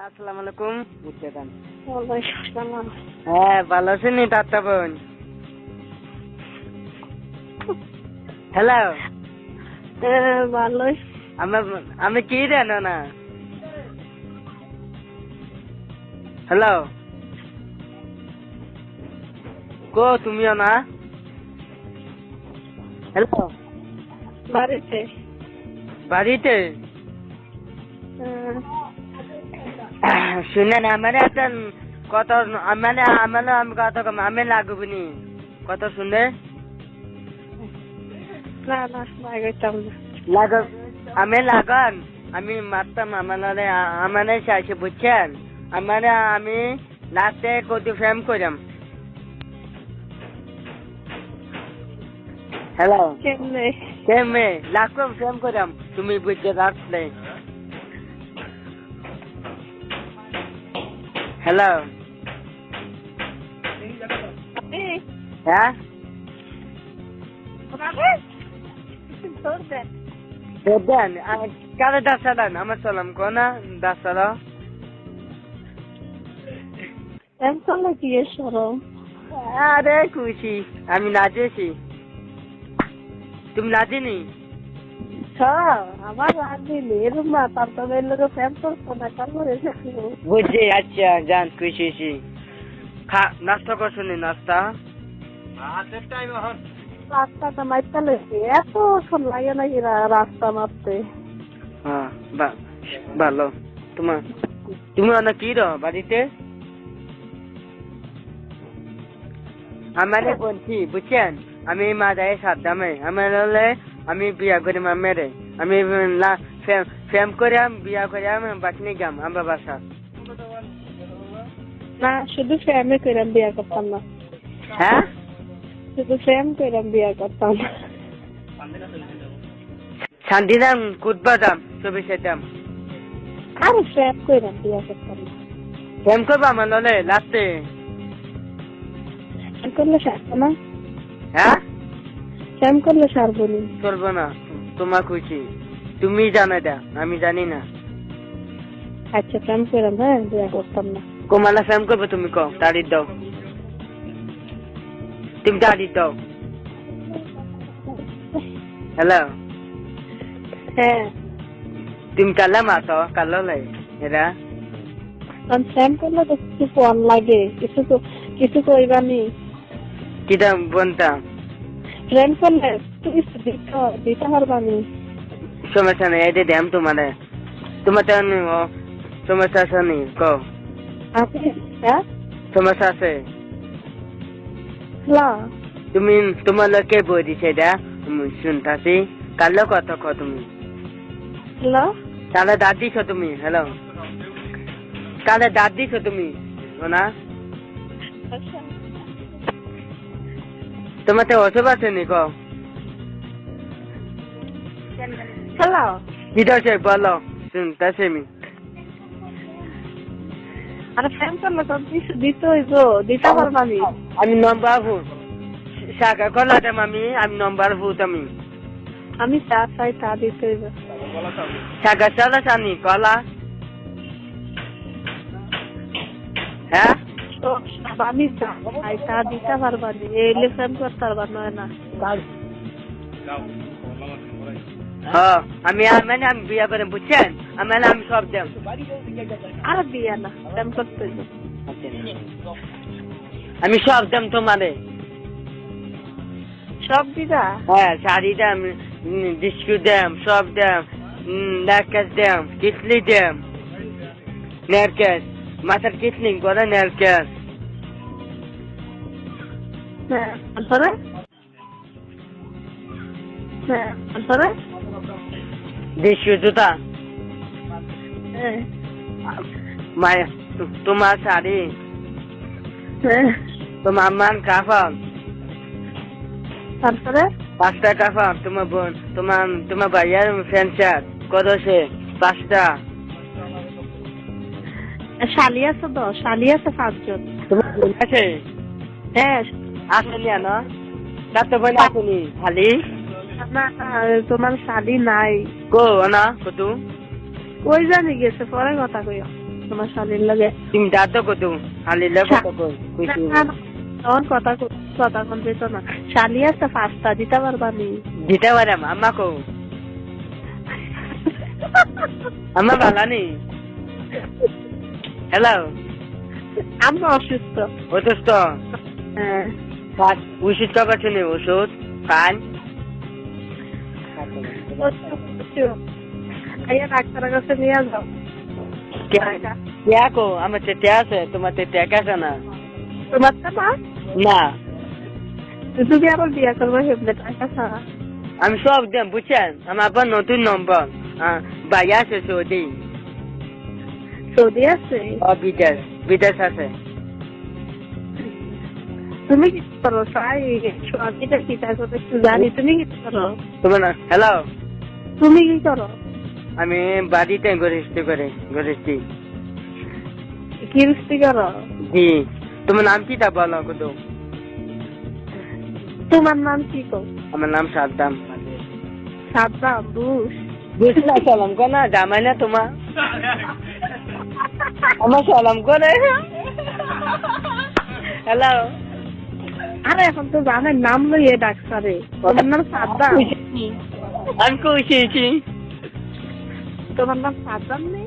আসসালামু আলাইকুম বুঝতে দেন। ওয়ালাইকুম ভালো আছেন নি ডাক্তার বোন? হ্যালো, ভালোই। আমি কি জানো না। হ্যালো, কো তুমিও না? হ্যালো, বাড়িতে বাড়িতে শুনেন আমার একটা কত আমি কত আমি লাগবে নি কত শুনে না না লাগাইতাম না। লাগ আমি লাগান আমি মারতাম আমার চাইছে বুঝছেন আমি লাস্টে কত ফ্রেম করাম। হ্যালো কেমনে লাগবে ফ্রেম করাম তুমি বুঝতে রাখলে। হ্যালো, হ্যাঁ দেন কারে দাসালান আমার সালাম কোনা দাসালা কি সরম। আরে খুশি আমি নাচেছি তুমি নাচেনি? আমার রাঁধিনি এরম না, তারপরে লোক ফ্যান করতো না তারপরে বুঝছি। আচ্ছা যান খুশি নাস্তা করছো নি নাস্তা? রাস্তাটা মাইতে লেগেছে এতক্ষণ লাগে নাকি রাস্তা মারতে। হ্যাঁ ভালো। তুমি অনেক কি বাড়িতে আমার বলছি বুঝছেন আমি মাদায় সাবধামে আমার হলে আমি বিয়া করি মেরে আমি ফ্যাম করে বিয়া করে বাকনি গাম আমরা বাসা না শুধু ফ্যামে কইরাম বিয়া করতাম না। হ্যাঁ শুধু ফ্যাম কইরাম বিয়া করতাম না। শান্তি দাম কুটবাদাম চব্বিশে দাম আর ফ্যাম কইরাম বিয়া করতাম না। ফ্যাম করবো আমার হলে লাস্টে ফ্যাম করলে সারবো না। হ্যাঁ ফ্যাম করলে সারবো নি। চলবো না তোমার খুশি তুমি জানো এটা আমি জানি না। আচ্ছা ফ্যাম কইরাম হ্যাঁ বিয়া করতাম না। কোমালা ফ্যাম করবে তুমি কও তারিখ দাও তুমি তারিখ দাও। হ্যালো হ্যাঁ তুমি কালা মাতো কালো লাই এরা ফ্যাম করলে তো কিছু ফোন লাগে কিছু কইবানি কি দাম বনতাম ফ্যাম করলে তুমি দিতে পারবানি। সমস্যা নেই এই দেম তোমার তো সমস্যা আছে নি কও আপনি হ্যাঁ সমস্যা আছে না তুমি তোমার কে বই দিছে এটা শুনতাছি কালো কত কো তুমি হ্যালো তাহলে দাঁত দিছ তুমি। হ্যালো তাহলে দাঁত দিছ তুমি না তোমার তো অসুখ আছে নি কও হ্যালো কি আছে বলো শুনতাছি আমি। আরে ফ্যাম করলে তো দিতে হইব দিতে পারবানি। আমি নম্বর ভুল শাখা কলা দাম আমি নম্বর ভুল আমি চা চাই তা দিতে হইব। শাখা চলা চানি কলা হ্যাঁ আমি চাই তা দিতে পারবানি এলে ফ্যাম করতে পারবা নয় না। আমি আমি বিয়া করে বুঝছেন আমি সব দেম আর বিয়া না ফ্যাম করতে হইব। আমি সব দেম তোমারে সব দিদা হ্যাঁ শাড়ি দেম বিস্কুট দেম সব দেম নেকলেস দেম কিসলি দেম নেকলেস মাথার কিসলিং করে নেকলেস হ্যাঁ তারপরে হ্যাঁ তারপরে বিস্কুট জুতা হ্যাঁ মায়া তোমার শাড়ি হ্যাঁ তোমার মান কাপড় তারপরে 5টা কাপড় তোমার বোন তোমার ভাইয়ার ফ্যান শার্ট কত সে 5টা শালি আছে তো শালি আছে 5 জন। তোমার বোন আছে? হ্যাঁ আসেনি না তার তো বোন আসেনি খালি না তোমার শালি নাই কো না কত ওই জানি গেছে পরে কথা কইও। তোমার শালীর লাগে তুমি দাঁতো কত হালিলে কত কইছি তখন কথা কথা কোন দিত না শালি আছে 5টা দিতে পারবা নি দিতে পারাম আম্মা কো আম্মা ভালো নেই হ্যালো আমরা অসুস্থ অসুস্থ হ্যাঁ ওষুধ খাবার নেই ওষুধ খান আইয়া ডাক্তারের কাছে নিয়ে যাও কো আমার চেটে আছে তোমার চেটে আছে না তোমার তো না না তুমি আবার বিয়ে করবো হেবলে টাকা ছাড়া আমি সব দেন বুঝছেন আমার আবার নতুন নম্বর ভাই আছে সৌদি সৌদি আছে বিদেশ বিদেশ আছে তুমি কি করো তাই সৌদিটা কি তাই করতে জানি তুমি কি করো তোমার হ্যালো তুমি কি করো আমি বাড়িতে গরিষ্ঠি গরিষ্ঠি কি রুষ্টি করো জি তোমার নাম কি তা বলো কত তোমার নাম কি কো আমার নাম সাদ্দাম সাদ্দাম বুশ বুঝ না সালাম কর না জামাই না তোমার আমার সালাম করে হ্যালো আরে এখন তো জানেন নাম লইয়ে ডাক্তারে তোমার নাম সাদ্দাম আমি খুশি তোমার নাম সাদ্দাম নেই